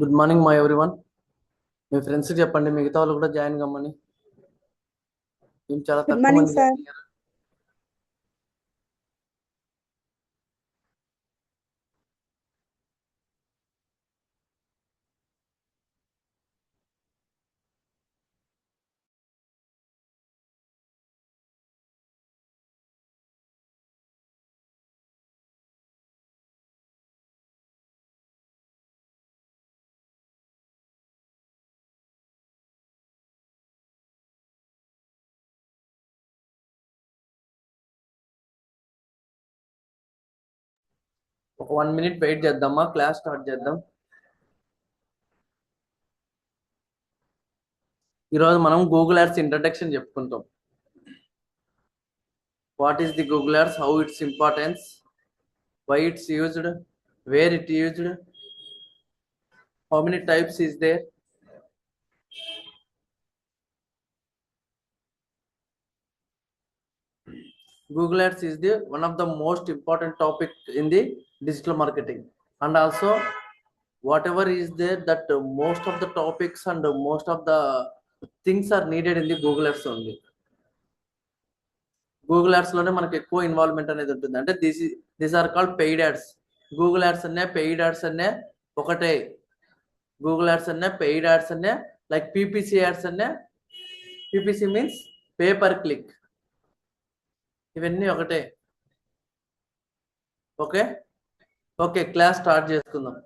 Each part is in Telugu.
గుడ్ మార్నింగ్ మా ఎవ్రీవన్. మీ ఫ్రెండ్స్ చెప్పండి, మిగతా వాళ్ళు కూడా జాయిన్ కమ్మని. మేము చాలా గుడ్ తక్కువ మార్నింగ్ మంది సార్. జాయిన్ అయ్యారు. ఒక 1 minute వెయిట్ చేద్దామా, క్లాస్ స్టార్ట్ చేద్దాం. ఈరోజు మనం గూగుల్ యాడ్స్ ఇంట్రడక్షన్ చెప్పుకుంటాం. What is the Google ads, how its importance, why its used, where it used, how many types is there. Google Ads is the one of the most important topic in the digital marketing, and also whatever is there that most of the topics and most of the things are needed in the Google Ads only. Google ads లోనే మనకి ఎక్కువ ఇన్వాల్వ్మెంట్ అనేది ఉంటుంది. అంటే this are called paid ads. Google ads అనే పెయిడ్ యాడ్స్ అనే ఒకటే. గూగుల్ యాడ్స్ అనే పెయిడ్ యాడ్స్ అనే లైక్ పీపీసీ యాడ్స్ అనే. PPC means pay per click. ఇవన్నీ ఒకటే. ఓకే ఓకే, క్లాస్ స్టార్ట్ చేసుకుందాం.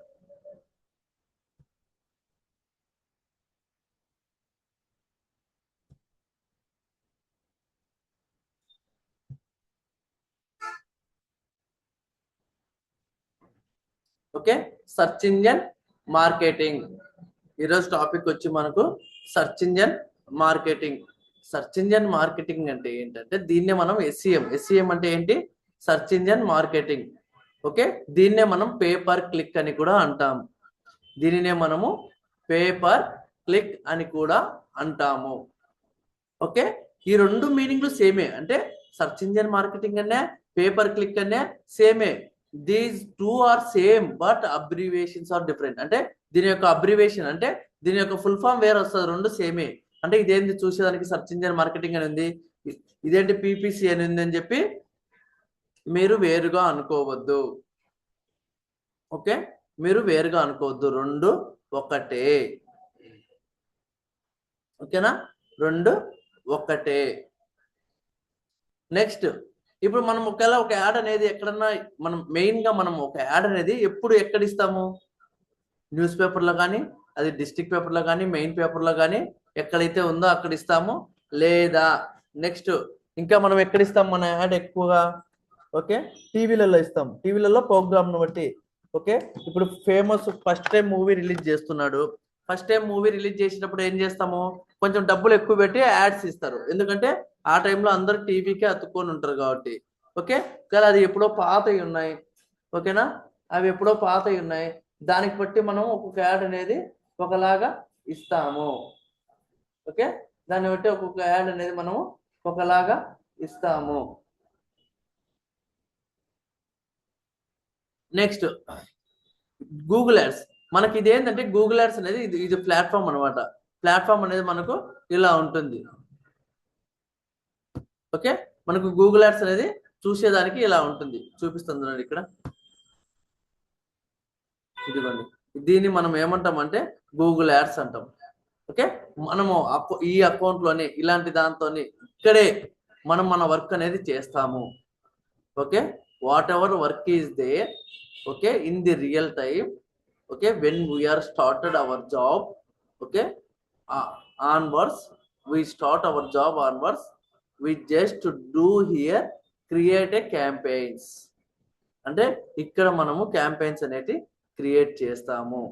Okay, search engine marketing. ఈరోజు టాపిక్ వచ్చి మనకు search engine marketing. Search engine marketing అంటే ఏంటంటే దీన్నే మనం ఎస్ఈఎం అంటే ఏంటి, సర్చ్ ఇంజన్ మార్కెటింగ్. ఓకే, దీన్నే మనం పేపర్ క్లిక్ అని కూడా అంటాం. దీనినే మనము పేపర్ క్లిక్ అని కూడా అంటాము. ఓకే, ఈ రెండు మీనింగ్లు సేమే. అంటే సర్చ్ ఇంజన్ మార్కెటింగ్ అనే పేపర్ క్లిక్ అనే సేమే. These two are same but abbreviations are different. అంటే దీని యొక్క అబ్రివేషన్ అంటే దీని యొక్క ఫుల్ ఫామ్ వేరే వస్తుంది, రెండు సేమే. అంటే ఇదేంటి చూసేదానికి సర్చ్ ఇంజన్ మార్కెటింగ్ అని ఉంది, ఇదేంటి పీపీసీ అని ఉంది అని చెప్పి మీరు వేరుగా అనుకోవద్దు. ఓకే, మీరు వేరుగా అనుకోవద్దు, రెండు ఒకటే. ఓకేనా, రెండు ఒకటే. నెక్స్ట్, ఇప్పుడు మనం ఒకవేళ ఒక యాడ్ అనేది ఎక్కడన్నా మనం మెయిన్ గా మనం ఒక యాడ్ అనేది ఎప్పుడు ఎక్కడ ఇస్తాము, న్యూస్ పేపర్లో కానీ, అది డిస్ట్రిక్ట్ పేపర్లో కానీ, మెయిన్ పేపర్లో కానీ ఎక్కడైతే ఉందో అక్కడ ఇస్తాము. లేదా నెక్స్ట్ ఇంకా మనం ఎక్కడ ఇస్తాం మన యాడ్ ఎక్కువగా, ఓకే, టీవీలలో ఇస్తాం. టీవీలలో ప్రోగ్రామ్ ను బట్టి. ఓకే, ఇప్పుడు famous first time movie release చేస్తున్నాడు. ఫస్ట్ టైం మూవీ రిలీజ్ చేసినప్పుడు ఏం చేస్తాము, కొంచెం డబ్బులు ఎక్కువ పెట్టి యాడ్స్ ఇస్తారు. ఎందుకంటే ఆ టైంలో అందరు టీవీకే అతుక్కొని ఉంటారు కాబట్టి. ఓకే, కానీ అది ఎప్పుడో పాతవి ఉన్నాయి. ఓకేనా, అవి ఎప్పుడో పాతవి ఉన్నాయి. దానికి బట్టి మనం ఒక్కొక్క యాడ్ అనేది ఒకలాగా ఇస్తాము. ఓకే, దాన్ని బట్టి ఒక్కొక్క యాడ్ అనేది మనము ఒకలాగా ఇస్తాము. Next, Google ads. మనకి ఇది ఏంటంటే గూగుల్ యాడ్స్ అనేది ఇది ప్లాట్ఫామ్ అనమాట. ప్లాట్ఫామ్ అనేది మనకు ఇలా ఉంటుంది. ఓకే, మనకు గూగుల్ యాడ్స్ అనేది చూసేదానికి ఇలా ఉంటుంది. చూపిస్తుంది ఇక్కడ, ఇదిగోండి. దీన్ని మనం ఏమంటామంటే గూగుల్ యాడ్స్ అంటాం. ఓకే, మనము ఈ అకౌంట్ లోనే ఇలాంటి దాంతోనే ఇక్కడే మనం మన వర్క్ అనేది చేస్తాము. Okay, whatever work is there, okay, in the real time. Okay, when we are started our job, okay, onwards, we start our job onwards, we just do here create a campaigns. అంటే ఇక్కడ మనము క్యాంపెయిన్స్ అనేది క్రియేట్ చేస్తాము.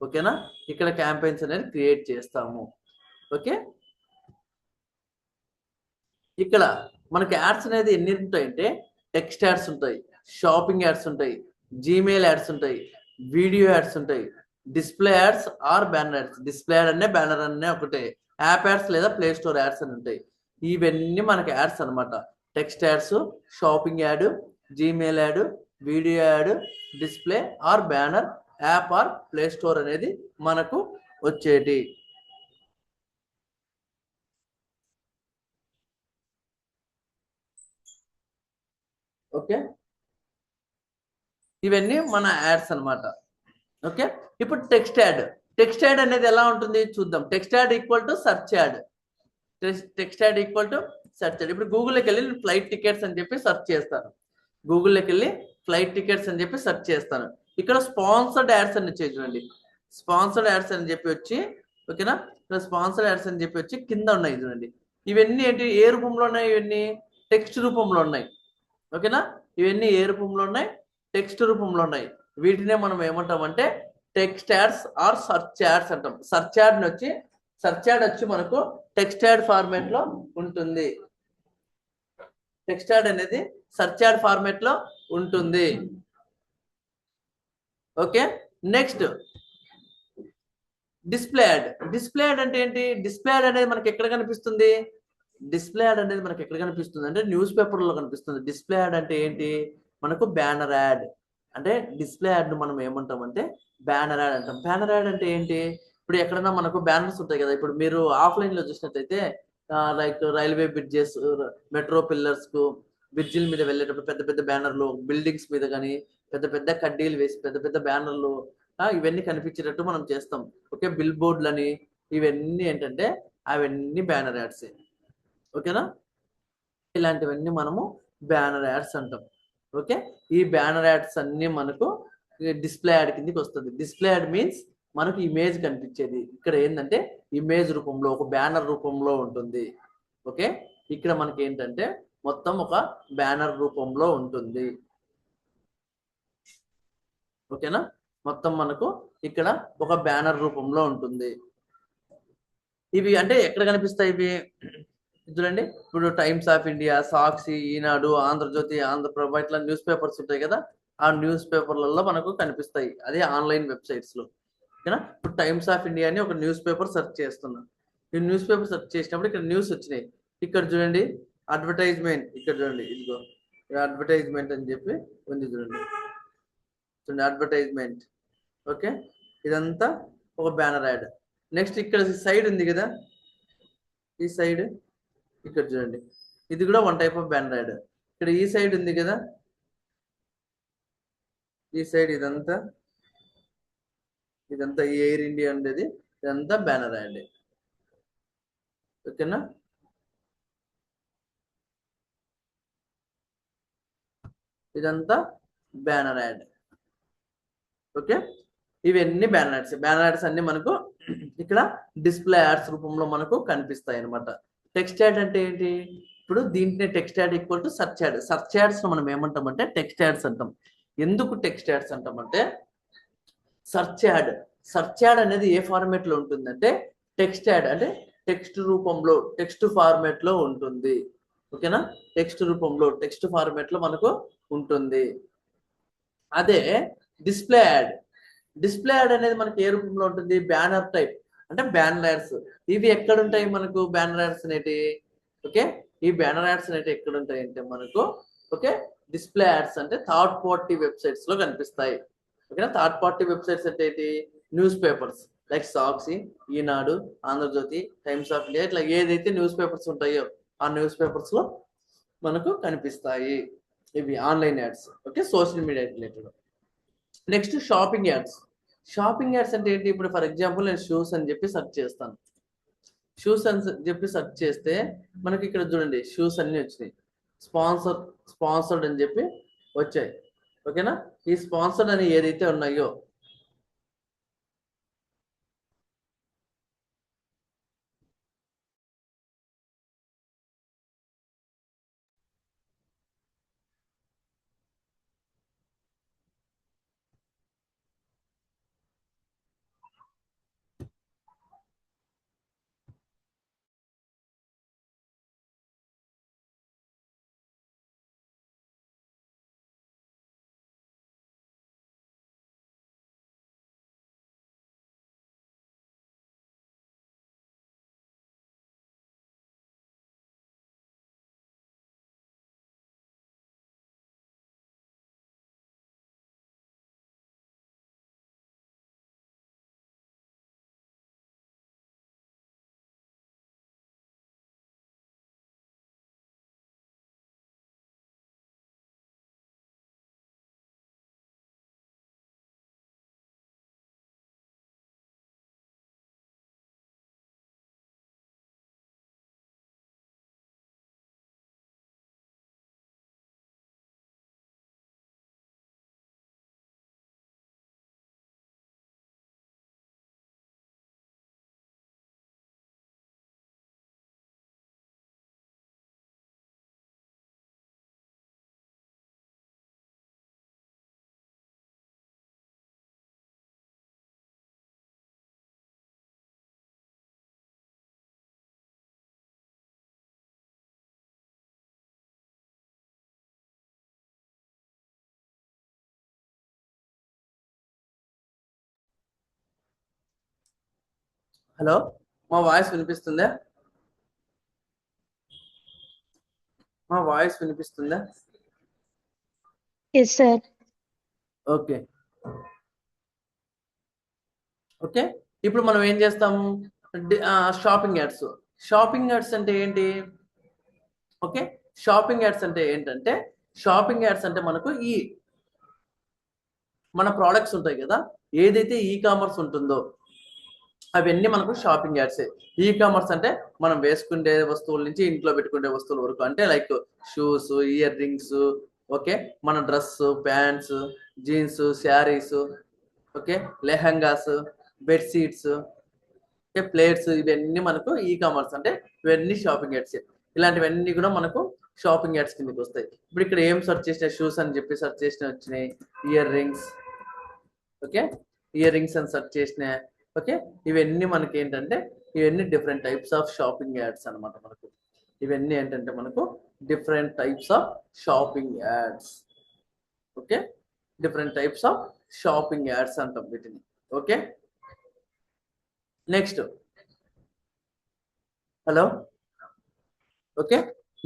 ఓకేనా, ఇక్కడ క్యాంపెయిన్స్ అనేది క్రియేట్ చేస్తాము. ఓకే, ఇక్కడ మనకి యాడ్స్ అనేది ఎన్ని ఉంటాయంటే టెక్స్ట్ యాడ్స్ ఉంటాయి, షాపింగ్ యాడ్స్ ఉంటాయి, జీమెయిల్ యాడ్స్ ఉంటాయి, వీడియో యాడ్స్ ఉంటాయి, display ads or banner ads. Display ad అనే బ్యానర్ అనే ఒకటే, యాప్ యాడ్స్ లేదా ప్లే స్టోర్ యాడ్స్ అని ఉంటాయి. ఇవన్నీ మనకి యాడ్స్ అనమాట. Text ads, shopping ad, Gmail ad, video ad, display or banner app or play store అనేది మనకు వచ్చేటి. ఓకే, ఇవన్నీ మన యాడ్స్ అన్నమాట. ఓకే, ఇప్పుడు టెక్స్ట్ యాడ్ అనేది ఎలా ఉంటుంది చూద్దాం. Text add equal to search add. Text add equal to search add. ఇప్పుడు గూగుల్లోకి వెళ్ళి ఫ్లైట్ టికెట్స్ అని చెప్పి సెర్చ్ చేస్తాను. గూగుల్లోకి వెళ్ళి ఫ్లైట్ టికెట్స్ అని చెప్పి సెర్చ్ చేస్తాను. ఇక్కడ స్పాన్సర్డ్ యాడ్స్ అని వచ్చాయి చూడండి. స్పాన్సర్డ్ యాడ్స్ అని చెప్పి వచ్చి, ఓకేనా, ఇక్కడ స్పాన్సర్డ్ యాడ్స్ అని చెప్పి వచ్చి కింద ఉన్నాయి చూడండి. ఇవన్నీ ఏంటి, ఏ రూపంలో ఉన్నాయి, ఇవన్నీ టెక్స్ట్ రూపంలో ఉన్నాయి. ఓకేనా, ఇవన్నీ ఏ రూపంలో ఉన్నాయి, టెక్స్ట్ రూపంలో ఉన్నాయి. వీటినే మనం ఏమంటామంటే text ads or search ads అంటాం. సర్చ్ యాడ్ వచ్చి మనకు టెక్స్ట్ యాడ్ ఫార్మాట్ లో ఉంటుంది. టెక్స్ట్ యాడ్ అనేది సర్చ్ యాడ్ ఫార్మాట్ లో ఉంటుంది. ఓకే, నెక్స్ట్ డిస్ప్లే యాడ్ అంటే ఏంటి? డిస్ప్లే యాడ్ అనేది మనకి ఎక్కడ కనిపిస్తుంది? అంటే న్యూస్ పేపర్ లో కనిపిస్తుంది. డిస్ప్లే యాడ్ అంటే ఏంటి? మనకు బ్యానర్ యాడ్. అంటే డిస్ప్లే యాడ్ ను మనం ఏమంటామంటే బ్యానర్ యాడ్ అంటాం. బ్యానర్ యాడ్ అంటే ఏంటి? ఇప్పుడు ఎక్కడైనా మనకు బ్యానర్స్ ఉంటాయి కదా. ఇప్పుడు మీరు ఆఫ్లైన్ లో చూసినట్టయితే like railway bridges, metro pillars కు, బ్రిడ్జిల మీద వెళ్ళేటప్పుడు పెద్ద పెద్ద బ్యానర్లు, బిల్డింగ్స్ మీద కానీ పెద్ద పెద్ద కడ్డీలు వేసి పెద్ద పెద్ద బ్యానర్లు ఇవన్నీ కనిపించేటట్టు మనం చేస్తాం. ఓకే, బిల్ బోర్డులని, ఇవన్నీ ఏంటంటే అవన్నీ బ్యానర్ యాడ్స్. ఓకేనా, ఇలాంటివన్నీ మనము బ్యానర్ యాడ్స్ అంటాం. ఓకే, ఈ బ్యానర్ యాడ్స్ అన్ని మనకు డిస్ప్లే యాడ్ కిందకి వస్తుంది. డిస్ప్లే యాడ్ మీన్స్ మనకు ఇమేజ్ కనిపించేది. ఇక్కడ ఏంటంటే ఇమేజ్ రూపంలో, ఒక బ్యానర్ రూపంలో ఉంటుంది. ఓకే, ఇక్కడ మనకి ఏంటంటే మొత్తం ఒక బ్యానర్ రూపంలో ఉంటుంది. ఓకేనా, మొత్తం మనకు ఇక్కడ ఒక బ్యానర్ రూపంలో ఉంటుంది. ఇవి అంటే ఎక్కడ కనిపిస్తాయి ఇవి చూడండి. ఇప్పుడు టైమ్స్ ఆఫ్ ఇండియా, సాక్షి, ఈనాడు, ఆంధ్రజ్యోతి, ఆంధ్రప్రభ ఇట్లా న్యూస్ పేపర్స్ ఉంటాయి కదా. ఆ న్యూస్ పేపర్లలో మనకు కనిపిస్తాయి. అదే ఆన్లైన్ వెబ్సైట్స్ లో. ఓకేనా, ఇప్పుడు టైమ్స్ ఆఫ్ ఇండియా అని ఒక న్యూస్ పేపర్ సెర్చ్ చేస్తున్నా. ఈ న్యూస్ పేపర్ సెర్చ్ చేసినప్పుడు ఇక్కడ న్యూస్ వచ్చినాయి. ఇక్కడ చూడండి అడ్వర్టైజ్మెంట్. ఇక్కడ చూడండి, ఇదిగో అడ్వర్టైజ్మెంట్ అని చెప్పి ఉంది చూడండి. చూడండి అడ్వర్టైజ్మెంట్. ఓకే, ఇదంతా ఒక బ్యానర్ యాడ్. నెక్స్ట్ ఇక్కడ సైడ్ ఉంది కదా, ఈ సైడ్ ఇక్కడ చూడండి, ఇది కూడా one type of banner add. ఇక్కడ ఈ సైడ్ ఉంది కదా, ఈ సైడ్ ఇదంతా ఎయిర్ ఇండియా ఉండేది, ఇదంతా బ్యానర్ యాడ్. ఓకేనా, ఇదంతా బ్యానర్ యాడ్. ఓకే, ఇవన్నీ బ్యానర్ యాడ్స్ అన్ని మనకు ఇక్కడ డిస్ప్లే యాడ్స్ రూపంలో మనకు కనిపిస్తాయి అనమాట. టెక్స్ట్ యాడ్ అంటే ఏంటి? ఇప్పుడు దీంట్లో text add equal to search add. Search ads మనం ఏమంటామంటే టెక్స్ట్ యాడ్స్ అంటాం. ఎందుకు టెక్స్ట్ యాడ్స్ అంటామంటే సర్చ్ యాడ్ అనేది ఏ ఫార్మాట్ లో ఉంటుందంటే టెక్స్ట్ యాడ్ అంటే టెక్స్ట్ రూపంలో, టెక్స్ట్ ఫార్మాట్ లో ఉంటుంది. ఓకేనా, టెక్స్ట్ రూపంలో, టెక్స్ట్ ఫార్మాట్ లో మనకు ఉంటుంది. అదే డిస్ప్లే యాడ్ అనేది మనకి ఏ రూపంలో ఉంటుంది? Banner type. అంటే బ్యానర్ యాడ్స్ ఇవి ఎక్కడ ఉంటాయి మనకు? బ్యానర్ యాడ్స్ అనేటి. ఓకే, ఈ బ్యానర్ యాడ్స్ అనేటి ఎక్కడ ఉంటాయి అంటే మనకు, ఓకే, డిస్ప్లే యాడ్స్ అంటే థర్డ్ పార్టీ వెబ్సైట్స్ లో కనిపిస్తాయి. ఓకేనా, థర్డ్ పార్టీ వెబ్సైట్స్ అంటే ఏంటి? News papers like Sakshi, Eenadu, Andhrajyothi, Times of India ఇట్లా ఏదైతే న్యూస్ పేపర్స్ ఉంటాయో ఆ న్యూస్ పేపర్స్ లో మనకు కనిపిస్తాయి ఇవి online ads. Okay, social media related. Next shopping ads అంటే ఏంటి? ఇప్పుడు ఫర్ ఎగ్జాంపుల్ నేను షూస్ అని చెప్పి సెర్చ్ చేస్తాను. షూస్ అని చెప్పి సెర్చ్ చేస్తే మనకి ఇక్కడ చూడండి షూస్ అన్ని వచ్చినాయి. స్పాన్సర్డ్ అని చెప్పి వచ్చాయి. ఓకేనా, ఈ స్పాన్సర్డ్ అని ఏదైతే ఉన్నాయో హలో, మా వాయిస్ వినిపిస్తుందా? మా వాయిస్ వినిపిస్తుందా? Yes, sir. Okay okay. ఇప్పుడు మనం ఏం చేస్తాము? Shopping ads. షాపింగ్ యాడ్స్ అంటే ఏంటి? ఓకే, షాపింగ్ యాడ్స్ అంటే ఏంటంటే, షాపింగ్ యాడ్స్ అంటే మనకు మన ప్రోడక్ట్స్ ఉంటాయి కదా, ఏదైతే ఈ కామర్స్ ఉంటుందో అవన్నీ మనకు షాపింగ్ యాడ్సే. ఈ కామర్స్ అంటే మనం వేసుకునే వస్తువుల నుంచి ఇంట్లో పెట్టుకునే వస్తువుల వరకు, అంటే like shoes, ear rings, okay, మన dress, pants, jeans, saris, okay, lehengas, bedsheets, okay, plates, ఇవన్నీ మనకు ఈ కామర్స్ అంటే ఇవన్నీ షాపింగ్ యాడ్స్. ఇలాంటివన్నీ కూడా మనకు షాపింగ్ యాడ్స్ కిందకి వస్తాయి. ఇప్పుడు ఇక్కడ ఏం సెర్చ్ చేసిన, షూస్ అని చెప్పి సెర్చ్ చేసిన వచ్చినాయి, year rings, okay, ear rings అని సెర్చ్ చేసిన, ఓకే, ఇవన్నీ మనకి ఏంటంటే ఇవన్నీ different types of shopping ads అనమాట. మనకు ఇవన్నీ ఏంటంటే మనకు different types of shopping ads. Okay, different types of shopping ads అంటాం వీటిని. Okay, next, hello, okay,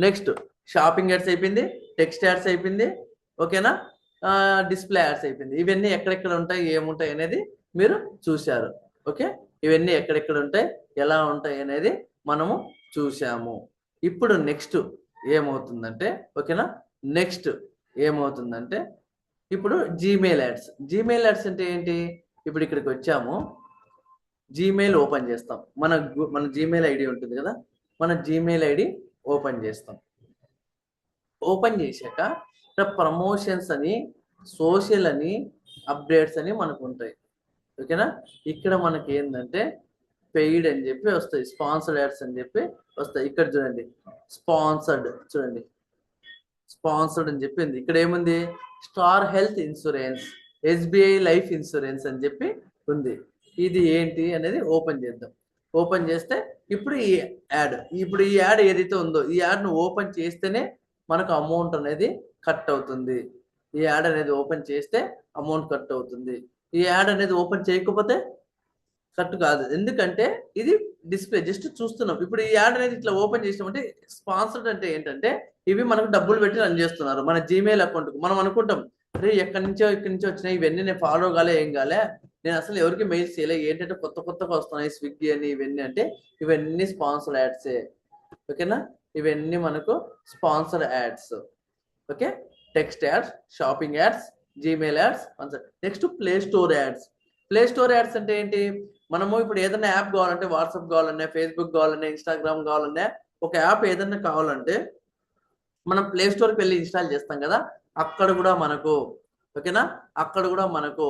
next shopping ads అయిపోయింది, టెక్స్ట్ యాడ్స్ అయిపోయింది, ఓకేనా, డిస్ప్లే యాడ్స్ అయిపోయింది. ఇవన్నీ ఎక్కడెక్కడ ఉంటాయి, ఏముంటాయి అనేది మీరు చూశారు. ఓకే, ఇవన్నీ ఎక్కడెక్కడ ఉంటాయి, ఎలా ఉంటాయి అనేది మనము చూసాము. ఇప్పుడు నెక్స్ట్ ఏమవుతుందంటే, ఓకేనా, నెక్స్ట్ ఏమవుతుందంటే ఇప్పుడు జీమెయిల్ యాడ్స్. జీమెయిల్ యాడ్స్ అంటే ఏంటి? ఇప్పుడు ఇక్కడికి వచ్చాము, జీమెయిల్ ఓపెన్ చేస్తాం. మన జీమెయిల్ ఐడి ఉంటుంది కదా, మన జీమెయిల్ ఐడి ఓపెన్ చేస్తాం. ఓపెన్ చేశాక ఇక్కడ ప్రమోషన్స్ అని, సోషల్ అని, అప్డేట్స్ అని మనకు ఉంటాయి. ఓకేనా, ఇక్కడ మనకి ఏంటంటే పెయిడ్ అని చెప్పి వస్తాయి, స్పాన్సర్డ్ యాడ్స్ అని చెప్పి వస్తాయి. ఇక్కడ చూడండి, స్పాన్సర్డ్, చూడండి స్పాన్సర్డ్ అని చెప్పింది. ఇక్కడ ఏముంది? Star health insurance, SBI life insurance అని చెప్పి ఉంది. ఇది ఏంటి అనేది ఓపెన్ చేద్దాం. ఓపెన్ చేస్తే ఇప్పుడు ఈ యాడ్ ఏదైతే ఉందో ఈ యాడ్ను ఓపెన్ చేస్తేనే మనకు అమౌంట్ అనేది కట్ అవుతుంది. ఈ యాడ్ అనేది ఓపెన్ చేస్తే అమౌంట్ కట్ అవుతుంది. ఈ యాడ్ అనేది ఓపెన్ చేయకపోతే కట్ కాదు. ఎందుకంటే ఇది డిస్ప్లే జస్ట్ చూస్తున్నాం. ఇప్పుడు ఈ యాడ్ అనేది ఇట్లా ఓపెన్ చేసినామంటే, స్పాన్సర్డ్ అంటే ఏంటంటే ఇవి మనకు డబ్బులు పెట్టి రన్ చేస్తున్నారు మన జీమెయిల్ అకౌంట్. మనం అనుకుంటాం, అరే ఇక్కడి నుంచో వచ్చినాయి, ఇవన్నీ నేను ఫాలో కాలే, ఏం కాలే, నేను అసలు ఎవరికి మెయిల్స్ చేయలే, ఏంటంటే కొత్తగా వస్తున్నాయి స్విగ్గీ అని ఇవన్నీ, అంటే ఇవన్నీ స్పాన్సర్డ్ యాడ్సే. ఓకేనా, ఇవన్నీ మనకు sponsored ads. Okay, text ads, shopping ads, Gmail ads. Next play store ads. Play store ads అంటే ఏంటి? మనము ఇప్పుడు ఏదైనా యాప్ కావాలంటే, వాట్సాప్ కావాలన్నా, ఫేస్బుక్ కావాలన్నా, ఇన్స్టాగ్రామ్ కావాలన్నా, ఒక యాప్ ఏదైనా కావాలంటే మనం ప్లే స్టోర్కి వెళ్ళి ఇన్స్టాల్ చేస్తాం కదా, అక్కడ కూడా మనకు, ఓకేనా, అక్కడ కూడా మనకు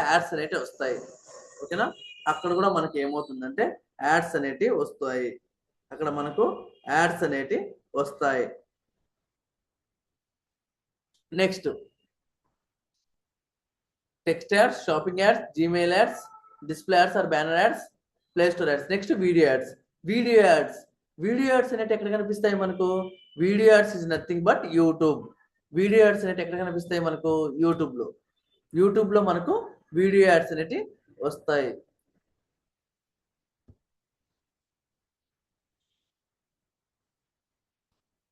యాడ్స్ అనేవి వస్తాయి. ఓకేనా, అక్కడ కూడా మనకి ఏమవుతుందంటే యాడ్స్ అనేటివి వస్తాయి. అక్కడ మనకు యాడ్స్ అనేటివి వస్తాయి. Next text ads, shopping ads, Gmail ads, display ads or banner ads, play store ads. Next video ads. Video ads అనేవి ఎక్కడ కనిపిస్తాయి మనకు? Video ads is nothing but YouTube. Video ads అనేవి ఎక్కడ కనిపిస్తాయి మనకు? యూట్యూబ్ లో మనకు వీడియో యాడ్స్ అనేవి వస్తాయి.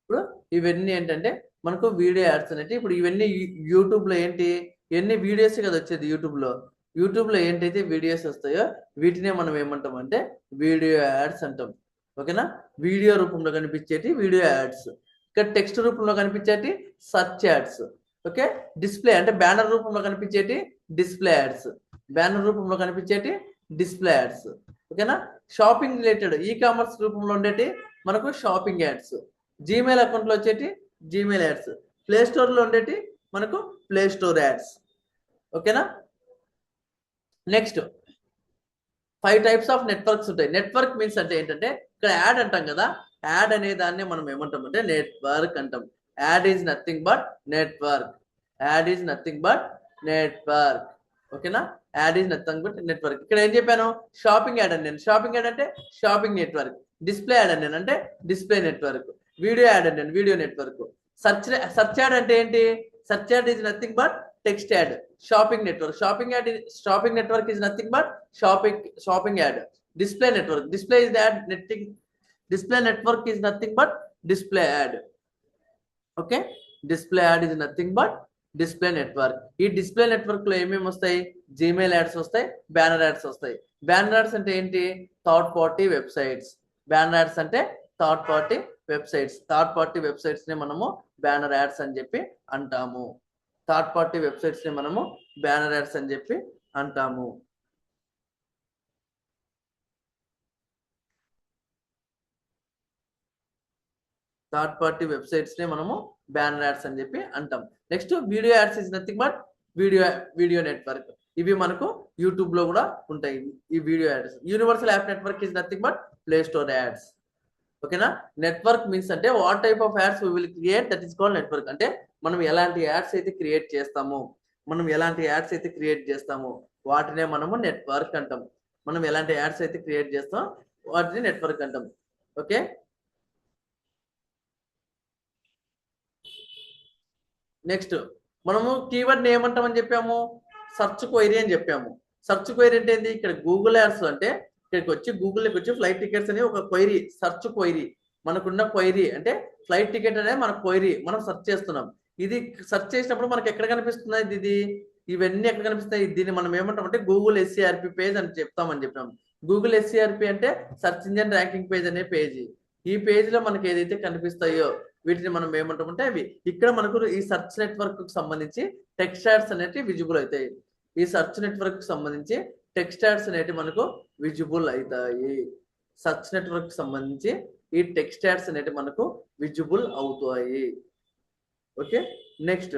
ఇప్పుడు ఇవన్నీ ఏంటంటే మనకు వీడియో యాడ్స్ అనేవి. ఇప్పుడు ఇవన్నీ యూట్యూబ్ లో ఏంటి, ఇవన్నీ వీడియోస్ కదా వచ్చేది యూట్యూబ్ లో ఏంటైతే వీడియోస్ వస్తాయో వీటినే మనం ఏమంటాం అంటే వీడియో యాడ్స్ అంటాం. ఓకేనా, వీడియో రూపంలో కనిపించేటి వీడియో యాడ్స్, ఇక్కడ టెక్స్ట్ రూపంలో కనిపించేటి సర్చ్ యాడ్స్. ఓకే, డిస్ప్లే అంటే బ్యానర్ రూపంలో కనిపించేటి డిస్ప్లే యాడ్స్, బ్యానర్ రూపంలో కనిపించేటి డిస్ప్లే యాడ్స్. ఓకేనా, షాపింగ్ రిలేటెడ్ ఈ కామర్స్ రూపంలో ఉండేటి మనకు షాపింగ్ యాడ్స్, జీమెయిల్ అకౌంట్ లో వచ్చేటి జీమెయిల్ యాడ్స్, ప్లే స్టోర్ లో ఉండేటి మనకు ప్లే స్టోర్ యాడ్స్. ఓకేనా, నెక్స్ట్ 5 టైప్స్ ఆఫ్ నెట్వర్క్స్ ఉంటాయి. నెట్వర్క్ మీన్స్ అంటే ఏంటంటే ఇక్కడ యాడ్ అంటాం కదా, యాడ్ అనే దాన్ని మనం ఏమంటాం అంటే నెట్వర్క్ అంటాం. Ad is nothing but network. Ad is nothing but network. ఓకేనా, ad is nothing but network. ఇక్కడ ఏం చెప్పాను? షాపింగ్ యాడ్ అని. నేను షాపింగ్ యాడ్ అంటే షాపింగ్ నెట్వర్క్, డిస్ప్లే యాడ్ అని అంటే డిస్ప్లే నెట్వర్క్, వీడియో యాడ్ అని వీడియో నెట్వర్క్. సర్చ్ యాడ్ అంటే ఏంటి? Search ad is nothing but text ad. Shopping network. Shopping network is nothing but shopping ad. Display network. Display network is nothing but display ad. Okay. Display ad is nothing but display network. ఈ డిస్ప్లే నెట్వర్క్ లో ఏమేమి వస్తాయి? జీమెయిల్ యాడ్స్ వస్తాయి, బ్యానర్ యాడ్స్ వస్తాయి. బ్యానర్ యాడ్స్ అంటే ఏంటి? Third party websites. Banner ads అంటే థర్డ్ పార్టీ వెబ్సైట్స్ ని మనము బ్యానర్ యాడ్స్ అని చెప్పి అంటాము. థర్డ్ పార్టీ వెబ్సైట్స్ ని మనము బ్యానర్ యాడ్స్ అని చెప్పి అంటాము. థర్డ్ పార్టీ వెబ్సైట్స్ ని మనము బ్యానర్ యాడ్స్ అని చెప్పి అంటాం. Next video ads is nothing but video network. ఇవి మనకు యూట్యూబ్ లో కూడా ఉంటాయి ఈ video ads. Universal app network is nothing but play store ads. ఓకేనా? నెట్వర్క్ మీన్స్ అంటే what type of ads we will create, that is called network. అంటే మనం ఎలాంటి యాడ్స్ అయితే క్రియేట్ చేస్తామో వాటినే మనము నెట్వర్క్ అంటాం. మనం ఎలాంటి యాడ్స్ అయితే క్రియేట్ చేస్తాం వాటిని నెట్వర్క్ అంటాం. ఓకే. నెక్స్ట్ మనము కీవర్డ్ ఏమంటామని చెప్పాము? సర్చ్ క్వైరీ అని చెప్పాము. సర్చ్ క్వైరీ అంటే ఏంటి? ఇక్కడ గూగుల్ యాడ్స్ అంటే ఇక్కడికి వచ్చి గూగుల్కి వచ్చి ఫ్లైట్ టికెట్స్ అనే ఒక క్వైరీ, సర్చ్ క్వైరీ. మనకున్న క్వైరీ అంటే ఫ్లైట్ టికెట్ అనేది మన క్వైరీ, మనం సర్చ్ చేస్తున్నాం. ఇది సర్చ్ చేసినప్పుడు మనకి ఎక్కడ కనిపిస్తుంది? ఇవన్నీ ఎక్కడ కనిపిస్తాయి? దీన్ని మనం ఏమంటాం అంటే గూగుల్ SERP పేజ్ అని చెప్పాం. గూగుల్ SERP అంటే సర్చ్ ఇంజన్ ర్యాంకింగ్ పేజ్ అనే పేజీ. ఈ పేజ్ లో మనకి ఏదైతే కనిపిస్తాయో వీటిని మనం ఏమంటామంటే అవి. ఇక్కడ మనకు ఈ సర్చ్ నెట్వర్క్ కు సంబంధించి టెక్స్ట్ యాడ్స్ అనేటివి విజిబుల్ అవుతాయి. ఈ సర్చ్ నెట్వర్క్ కు సంబంధించి టెక్స్ట్ యాడ్స్ అనేటివి మనకు విజిబుల్ అవుతాయి. సర్చ్ నెట్వర్క్ కు సంబంధించి ఈ టెక్స్ట్ యాడ్స్ అనేటివి మనకు విజిబుల్ అవుతాయి. Okay. Next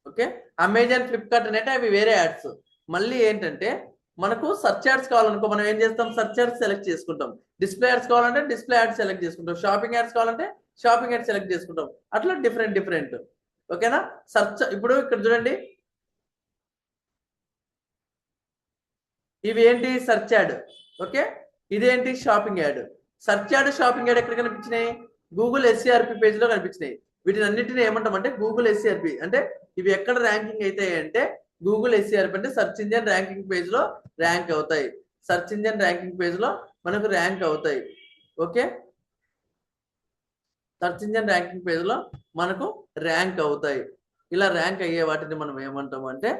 okay, Amazon, Flipkart అనేటి అవి వేరే యాడ్స్. మళ్ళీ ఏంటంటే మనకు సర్చ్ యాడ్స్ కావాలనుకో మనం ఏం చేస్తాం? సర్చ్ యాడ్స్ సెలెక్ట్ చేసుకుంటాం. డిస్ప్లే యాడ్స్ కావాలంటే డిస్ప్లే యాడ్స్ సెలెక్ట్ చేసుకుంటాం. షాపింగ్ యాడ్స్ కావాలంటే షాపింగ్ యాడ్స్ సెలెక్ట్ చేసుకుంటాం. అట్లా డిఫరెంట్. ఓకేనా? సర్చ్ ఇప్పుడు ఇక్కడ చూడండి, ఇవి ఏంటి? Search add. ఓకే. ఇదేంటి? Shopping add. Search add, shopping add ఎక్కడ కనిపించినాయి? గూగుల్ SERP పేజ్ లో కనిపించినాయి. వీటిని అన్నిటిని ఏమంటాం అంటే గూగుల్ SERP. అంటే ఇవి ఎక్కడ ర్యాంకింగ్ అవుతాయి అంటే గూగుల్ SERP అంటే సర్చ్ ఇంజన్ ర్యాంకింగ్ పేజ్ లో ర్యాంక్ అవుతాయి. సర్చ్ ఇంజన్ ర్యాంకింగ్ పేజ్ లో మనకు ర్యాంక్ అవుతాయి. Okay. Search engine ranking page లో మనకు ర్యాంక్ అవుతాయి. ఇలా ర్యాంక్ అయ్యే వాటిని మనం ఏమంటాం అంటే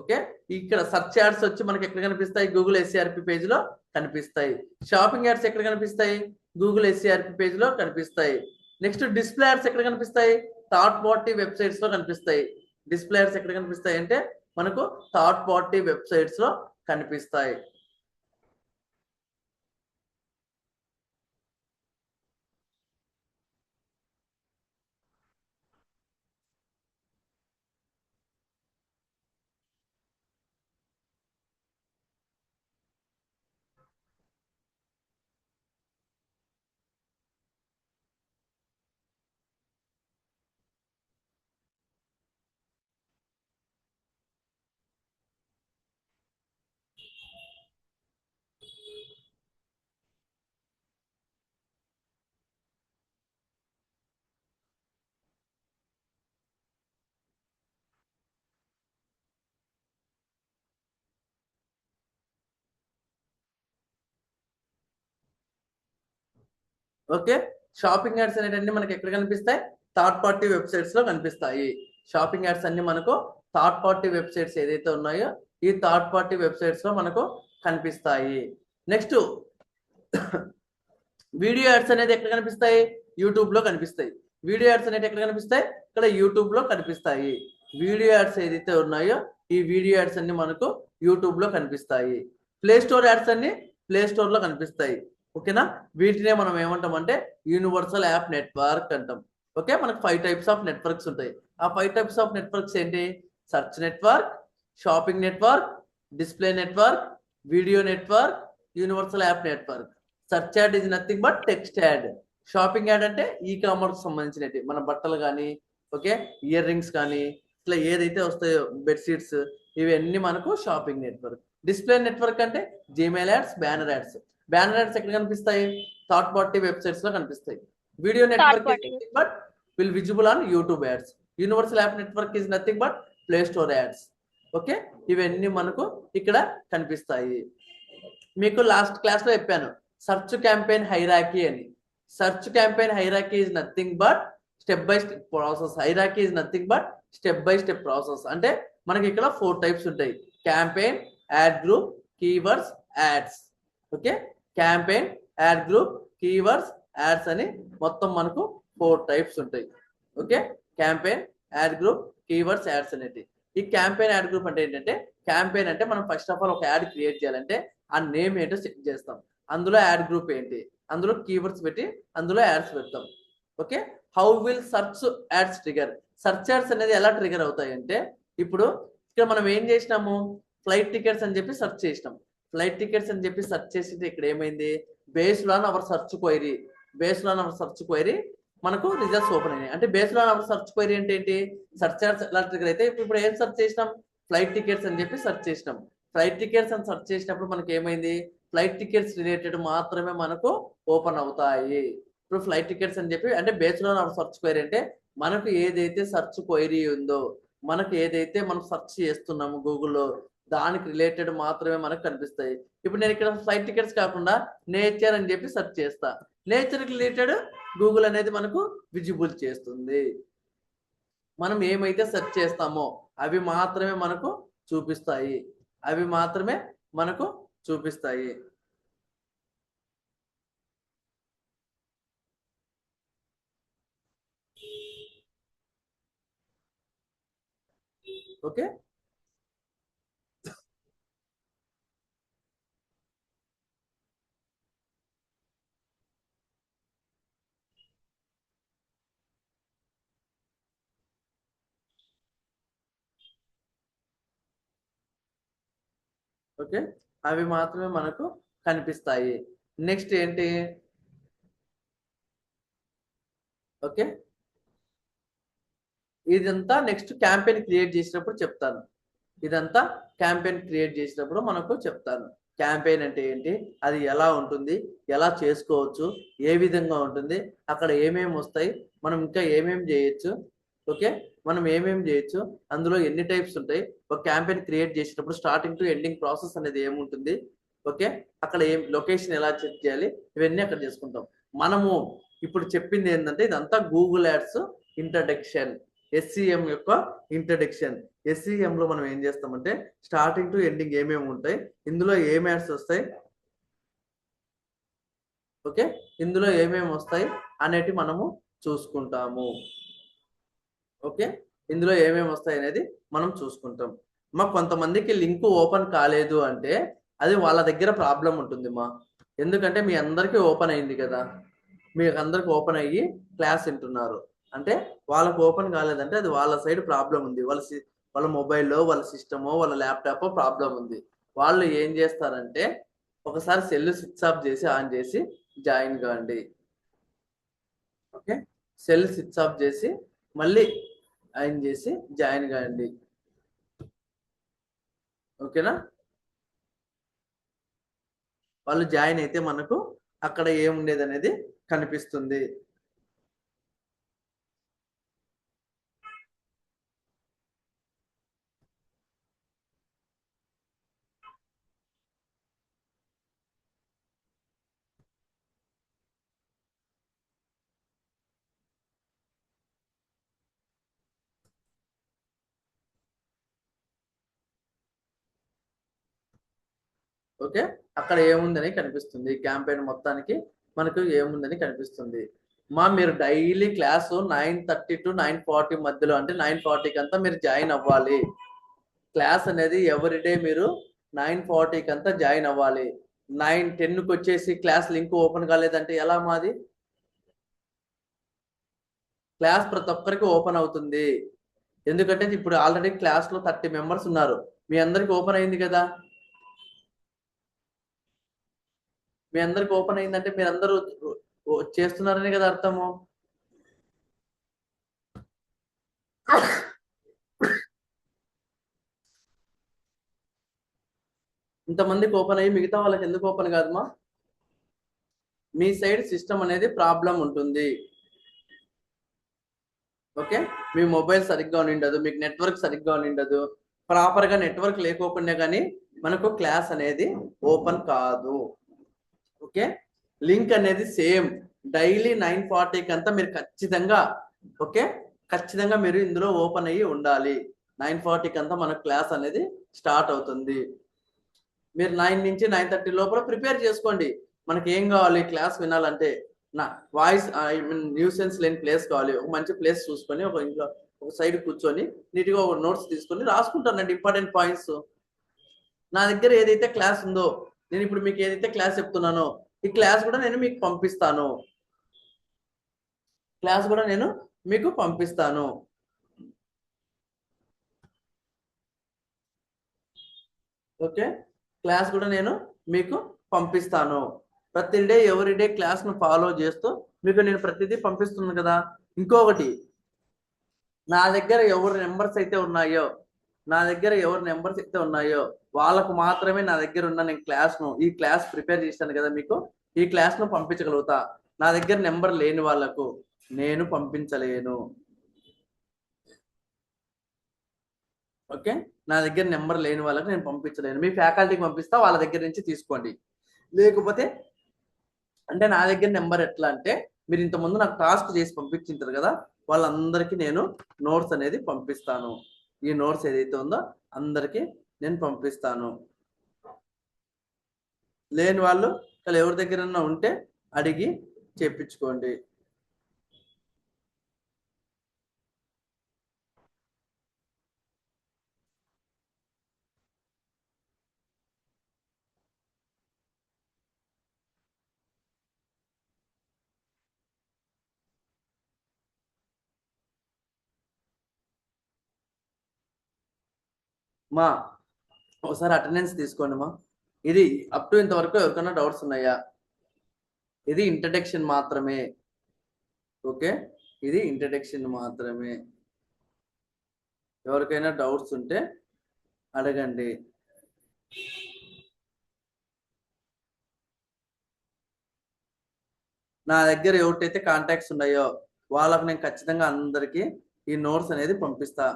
ఓకే. ఇక్కడ సర్చ్ యాడ్స్ వచ్చి మనకి ఎక్కడ కనిపిస్తాయి? గూగుల్ SERP పేజ్ లో కనిపిస్తాయి. షాపింగ్ యాడ్స్ ఎక్కడ కనిపిస్తాయి? గూగుల్ SERP పేజ్ లో కనిపిస్తాయి. నెక్స్ట్ డిస్ప్లే యాడ్స్ ఎక్కడ కనిపిస్తాయి? థర్డ్ పార్టీ వెబ్సైట్స్ లో కనిపిస్తాయి. డిస్ప్లే యాడ్స్ ఎక్కడ కనిపిస్తాయి అంటే మనకు థర్డ్ పార్టీ వెబ్సైట్స్ లో కనిపిస్తాయి. ఓకే. షాపింగ్ యాడ్స్ అనేటన్ని మనకి ఎక్కడ కనిపిస్తాయి? థర్డ్ పార్టీ వెబ్సైట్స్ లో కనిపిస్తాయి. షాపింగ్ యాడ్స్ అన్ని మనకు థర్డ్ పార్టీ వెబ్సైట్స్ ఏదైతే ఉన్నాయో ఈ థర్డ్ పార్టీ వెబ్సైట్స్ లో మనకు కనిపిస్తాయి. నెక్స్ట్ వీడియో యాడ్స్ అనేది ఎక్కడ కనిపిస్తాయి? యూట్యూబ్ లో కనిపిస్తాయి. వీడియో యాడ్స్ అనేది ఎక్కడ కనిపిస్తాయి? ఇక్కడ యూట్యూబ్ లో కనిపిస్తాయి. వీడియో యాడ్స్ ఏదైతే ఉన్నాయో ఈ వీడియో యాడ్స్ అన్ని మనకు యూట్యూబ్ లో కనిపిస్తాయి. ప్లే స్టోర్ యాడ్స్ అన్ని ప్లే స్టోర్ లో కనిపిస్తాయి. ఓకేనా? వీటినే మనం ఏమంటాం అంటే యూనివర్సల్ యాప్ నెట్వర్క్ అంటాం. ఓకే. మనకు 5 టైప్స్ ఆఫ్ నెట్వర్క్స్ ఉంటాయి. ఆ 5 టైప్స్ ఆఫ్ నెట్వర్క్స్ ఏంటి? Search network, shopping network, display network, video network, universal app network. Search add is nothing but text add. Shopping ad అంటే కామర్స్ సంబంధించినవి, మన బట్టలు కానీ ఓకే ఇయర్ రింగ్స్ కానీ ఇట్లా ఏదైతే వస్తాయో బెడ్షీట్స్ ఇవన్నీ మనకు షాపింగ్ నెట్వర్క్. డిస్ప్లే నెట్వర్క్ అంటే Gmail ads, banner ads. Banner ads ఎక్కడ కనిపిస్తాయి? థర్డ్ పార్టీ వెబ్సైట్స్ లో కనిపిస్తాయి. Video network but will visible on YouTube ads. Universal app network is nothing but Play Store ads. Okay, ఇవన్నీ మనకు ఇక్కడ కనిపిస్తాయి. మీకు లాస్ట్ క్లాస్ లో చెప్పాను సెర్చ్ క్యాంపెయిన్ హైరాకీ అని. Search campaign hierarchy is nothing but step by step process. Hierarchy is nothing but step by step process. అంటే మనకి ఇక్కడ 4 టైప్స్ ఉంటాయి: campaign, ad group, keywords, ads. Okay, campaign, ad group, keywords, ads అని మొత్తం మనకు 4 టైప్స్ ఉంటాయి. Okay, campaign, ad group, keywords, ads అనేది. ఈ క్యాంపెయిన్, యాడ్ గ్రూప్ అంటే ఏంటంటే, క్యాంపెయిన్ అంటే మనం ఫస్ట్ ఆఫ్ ఆల్ ఒక యాడ్ క్రియేట్ చేయాలంటే ఆ నేమ్ ఏంటో సెట్ చేస్తాం. అందులో యాడ్ గ్రూప్ ఏంటి, అందులో కీవర్డ్స్ పెట్టి అందులో యాడ్స్ పెడతాం. Okay, how will search ads trigger. Search ads అనేది ఎలా ట్రిగర్ అవుతాయి అంటే, ఇప్పుడు ఇక్కడ మనం ఏం చేసినాము, ఫ్లైట్ టికెట్స్ అని చెప్పి సెర్చ్ చేసినాం. ఫ్లైట్ టికెట్స్ అని చెప్పి సెర్చ్ చేసింటే ఇక్కడ ఏమైంది, based on hour search query, based on hour search query మనకు రిజల్ట్స్ ఓపెన్ అయినాయి. అంటే based on hour search query అంటే ఏంటి, సర్చ్ యాడ్స్ ఎలా ట్రిగర్ అయితే, ఇప్పుడు ఏం సెర్చ్ చేసినాం, ఫ్లైట్ టికెట్స్ అని చెప్పి సెర్చ్ చేసినాం. ఫ్లైట్ టికెట్స్ అని సెర్చ్ చేసినప్పుడు మనకి ఏమైంది, ఫ్లైట్ టికెట్స్ రిలేటెడ్ మాత్రమే మనకు ఓపెన్ అవుతాయి. ఇప్పుడు ఫ్లైట్ టికెట్స్ అని చెప్పి అంటే based on hour search query అంటే మనకు ఏదైతే సర్చ్ క్వైరీ ఉందో, మనకు ఏదైతే మనం సెర్చ్ చేస్తున్నాము గూగుల్లో, దానికి రిలేటెడ్ మాత్రమే మనకు కనిపిస్తాయి. ఇప్పుడు నేను ఇక్కడ ఫ్లైట్ టికెట్స్ కాకుండా నేచర్ అని చెప్పి సెర్చ్ చేస్తా, నేచర్ రిలేటెడ్ గూగుల్ అనేది మనకు విజిబుల్ చేస్తుంది. మనం ఏమైతే సెర్చ్ చేస్తామో అవి మాత్రమే మనకు చూపిస్తాయి, అవి మాత్రమే మనకు చూపిస్తాయి. ఓకే, ఓకే, అవి మాత్రమే మనకు కనిపిస్తాయి. నెక్స్ట్ ఏంటి, ఓకే, ఇదంతా నెక్స్ట్ క్యాంపెయిన్ క్రియేట్ చేసినప్పుడు చెప్తాను. ఇదంతా క్యాంపెయిన్ క్రియేట్ చేసినప్పుడు మనకు చెప్తాను. క్యాంపెయిన్ అంటే ఏంటి, అది ఎలా ఉంటుంది, ఎలా చేసుకోవచ్చు, ఏ విధంగా ఉంటుంది, అక్కడ ఏమేమి వస్తాయి, మనం ఇంకా ఏమేమి చేయొచ్చు. ఓకే, మనం ఏమేమి చేయొచ్చు, అందులో ఎన్ని టైప్స్ ఉంటాయి, ఒక క్యాంపెయిన్ క్రియేట్ చేసినప్పుడు స్టార్టింగ్ టు ఎండింగ్ ప్రాసెస్ అనేది ఏముంటుంది. ఓకే, అక్కడ ఏం లొకేషన్ ఎలా చెక్ చేయాలి, ఇవన్నీ అక్కడ చేసుకుంటాం. మనము ఇప్పుడు చెప్పింది ఏంటంటే ఇదంతా గూగుల్ యాడ్స్ ఇంట్రడక్షన్, SEM యొక్క ఇంట్రడక్షన్. SEM లో మనం ఏం చేస్తామంటే స్టార్టింగ్ టు ఎండింగ్ ఏమేమి ఉంటాయి, ఇందులో ఏం యాడ్స్ వస్తాయి, ఓకే, ఇందులో ఏమేమి వస్తాయి అనేటి మనము చూసుకుంటాము. ఓకే, ఇందులో ఏమేమి వస్తాయి అనేది మనం చూసుకుంటాం. మాకు కొంతమందికి లింక్ ఓపెన్ కాలేదు అంటే అది వాళ్ళ దగ్గర ప్రాబ్లం ఉంటుంది మా, ఎందుకంటే మీ అందరికీ ఓపెన్ అయింది కదా, మీకు అందరికి ఓపెన్ అయ్యి క్లాస్ వింటున్నారు అంటే వాళ్ళకు ఓపెన్ కాలేదంటే అది వాళ్ళ సైడ్ ప్రాబ్లం ఉంది. వాళ్ళ మొబైల్లో, వాళ్ళ సిస్టమో, వాళ్ళ ల్యాప్టాప్ ప్రాబ్లం ఉంది. వాళ్ళు ఏం చేస్తారంటే ఒకసారి సెల్ స్విచ్ ఆఫ్ చేసి ఆన్ చేసి జాయిన్ కాండి. ఓకే, సెల్ స్విచ్ ఆఫ్ చేసి మళ్ళీ ఆన్ చేసి జాయిన్ కాండి. ఓకేనా, వాళ్ళు జాయిన్ అయితే మనకు అక్కడ ఏముండేది అనేది కనిపిస్తుంది. ఓకే, అక్కడ ఏముందని కనిపిస్తుంది, క్యాంపెయిన్ మొత్తానికి మనకు ఏముందని కనిపిస్తుంది. మీరు డైలీ క్లాసు 9:30 to 9:40 మధ్యలో, అంటే 9:40 అంతా మీరు జాయిన్ అవ్వాలి. క్లాస్ అనేది ఎవ్రీడే మీరు 9:40 అంతా జాయిన్ అవ్వాలి. 9:10కి వచ్చేసి క్లాస్ లింక్ ఓపెన్ కాలేదంటే ఎలా మాది, క్లాస్ ప్రతి ఒక్కరికి ఓపెన్ అవుతుంది. ఎందుకంటే ఇప్పుడు ఆల్రెడీ క్లాస్ లో 30 మెంబర్స్ ఉన్నారు, మీ అందరికి ఓపెన్ అయింది కదా, మీ అందరికి ఓపెన్ అయిందంటే మీరు అందరూ చేస్తున్నారని కదా అర్థము. ఇంతమందికి ఓపెన్ అయ్యి మిగతా వాళ్ళకి ఎందుకు ఓపెన్ కాదమ్మా, మీ సైడ్ సిస్టమ్ అనేది ప్రాబ్లం ఉంటుంది. ఓకే, మీ మొబైల్ సరిగ్గా ఉండదు, మీకు నెట్వర్క్ సరిగ్గా ఉండదు, ప్రాపర్ గా నెట్వర్క్ లేకోకుండా కానీ మనకు క్లాస్ అనేది ఓపెన్ కాదు. ఓకే, లింక్ అనేది సేమ్ డైలీ 9:40 అంతా మీరు ఖచ్చితంగా, ఓకే, ఖచ్చితంగా మీరు ఇందులో ఓపెన్ అయ్యి ఉండాలి. 9:40 అంతా మన క్లాస్ అనేది స్టార్ట్ అవుతుంది. మీరు 9 నుంచి 9:30 లోపల ప్రిపేర్ చేసుకోండి. మనకి ఏం కావాలి క్లాస్ వినాలంటే, నా వాయిస్ ఐ మీన్ న్యూసెన్స్ లేని ప్లేస్ కావాలి. ఒక మంచి ప్లేస్ చూసుకొని ఒక ఇంట్లో ఒక సైడ్ కూర్చొని నీట్గా ఒక నోట్స్ తీసుకొని రాసుకుంటానండి ఇంపార్టెంట్ పాయింట్స్. నా దగ్గర ఏదైతే క్లాస్ ఉందో, నేను ఇప్పుడు మీకు ఏదైతే క్లాస్ చెప్తున్నానో ఈ క్లాస్ కూడా నేను మీకు పంపిస్తాను. క్లాస్ కూడా నేను మీకు పంపిస్తాను. ఓకే, క్లాస్ కూడా నేను మీకు పంపిస్తాను. ప్రతి డే ఎవరి డే క్లాస్ ను ఫాలో చేస్తూ మీకు నేను ప్రతిదీ పంపిస్తున్నాను కదా. ఇంకొకటి, నా దగ్గర ఎవరి నెంబర్స్ అయితే ఉన్నాయో, వాళ్ళకు మాత్రమే నా దగ్గర ఉన్న నేను ఈ క్లాస్ ప్రిపేర్ చేశాను కదా మీకు, ఈ క్లాస్ ను పంపించగలుగుతా. నా దగ్గర నెంబర్ లేని వాళ్ళకు నేను పంపించలేను. ఓకే, నా దగ్గర నెంబర్ లేని వాళ్ళకి నేను పంపించలేను. మీ ఫ్యాకల్టీకి పంపిస్తా, వాళ్ళ దగ్గర నుంచి తీసుకోండి. లేకపోతే అంటే నా దగ్గర నెంబర్ ఎట్లా అంటే, మీరు ఇంతకుముందు నాకు టాస్క్ చేసి పంపించింటారు కదా, వాళ్ళందరికీ నేను నోట్స్ అనేది పంపిస్తాను. ఈ నోట్స్ ఏదైతే ఉందో అందరికీ నేను పంపిస్తాను. లేని వాళ్ళు ఎవరి దగ్గర ఉంటే అడిగి చేపించుకోండి. మా ఒకసారి అటెండెన్స్ తీసుకోండి మా. ఇది అప్ టు ఇంతవరకు ఎవరికైనా డౌట్స్ ఉన్నాయా? ఇది ఇంట్రడక్షన్ మాత్రమే. ఓకే, ఇది ఇంట్రడక్షన్ మాత్రమే. ఎవరికైనా డౌట్స్ ఉంటే అడగండి. నా దగ్గర ఎవరికైతే కాంటాక్ట్స్ ఉన్నాయో వాళ్ళకు నేను ఖచ్చితంగా అందరికీ ఈ నోట్స్ అనేది పంపిస్తా.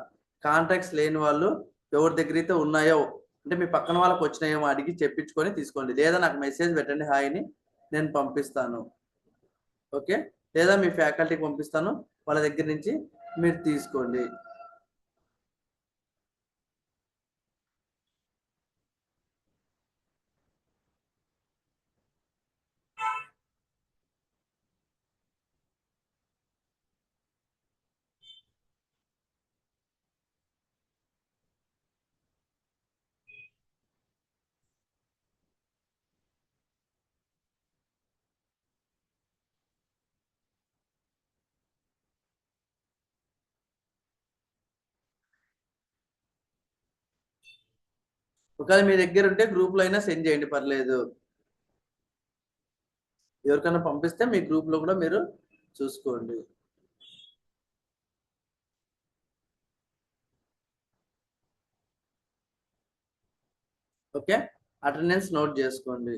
కాంటాక్ట్స్ లేని వాళ్ళు ఎవరి దగ్గర అయితే ఉన్నాయో, అంటే మీ పక్కన వాళ్ళకి వచ్చినాయో అడిగి చెప్పించుకొని తీసుకోండి. లేదా నాకు మెసేజ్ పెట్టండి, హాయ్ అని, నేను పంపిస్తాను. ఓకే, లేదా మీ ఫ్యాకల్టీకి పంపిస్తాను, వాళ్ళ దగ్గర నుంచి మీరు తీసుకోండి. ఒకవేళ మీ దగ్గర ఉంటే గ్రూప్ లో అయినా సెండ్ చేయండి, పర్లేదు. ఎవరికైనా పంపిస్తే మీ గ్రూప్ లో కూడా మీరు చూసుకోండి. ఓకే, అటెండెన్స్ నోట్ చేసుకోండి.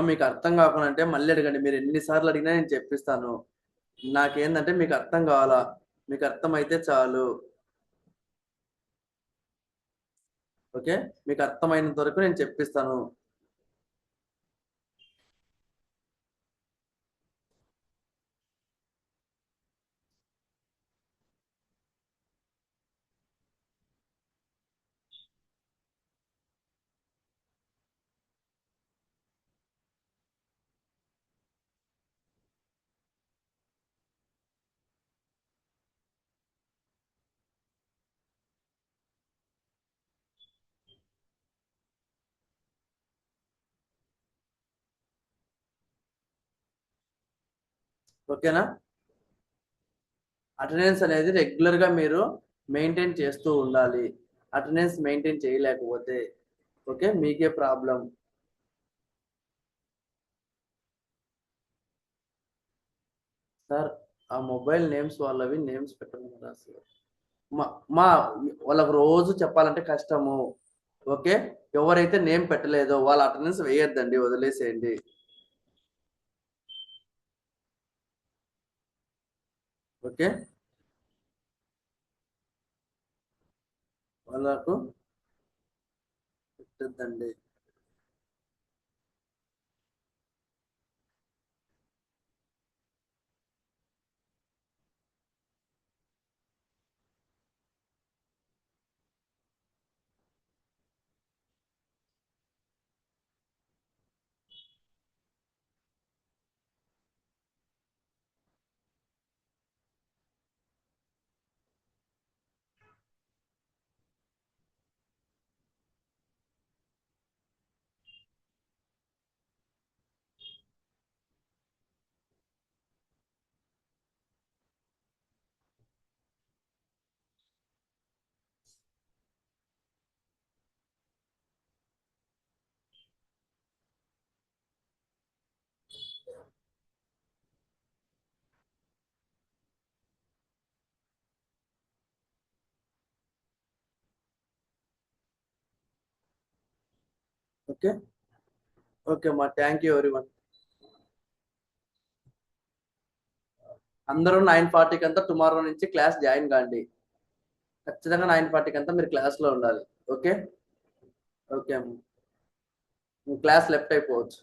మీకు అర్థం కాకుండా అంటే మళ్ళీ అడగండి. మీరు ఎన్నిసార్లు అడిగినా నేను చెప్పిస్తాను. నాకేందంటే మీకు అర్థం కావాలా, మీకు అర్థమైతే చాలు. ఓకే, మీకు అర్థమైనంత వరకు నేను చెప్పిస్తాను. ఓకేనా? అటెండెన్స్ అనేది రెగ్యులర్ గా మీరు మెయింటైన్ చేస్తూ ఉండాలి. అటెండెన్స్ మెయింటైన్ చేయలేకపోతే ఓకే మీకే ప్రాబ్లం. సార్, ఆ మొబైల్ నేమ్స్ వాళ్ళవి నేమ్స్ పెట్టమన్నారు అసలు. మా మా వాళ్ళకు రోజు చెప్పాలంటే కష్టము. ఓకే. ఎవరైతే నేమ్ పెట్టలేదో వాళ్ళ అటెండెన్స్ వేయొద్దండి, వదిలేసేయండి. ఓకే. వాళ్ళకు పెట్టద్దండి. ఓకే. ఓకే మా, థ్యాంక్ యూ ఎవరీవన్. అందరూ 9:40 అంతా టుమారో నుంచి క్లాస్ జాయిన్ కాండి. ఖచ్చితంగా 9:40 అంతా మీరు క్లాస్ లో ఉండాలి. ఓకే. ఓకే. క్లాస్ లెఫ్ట్ అయిపోవచ్చు.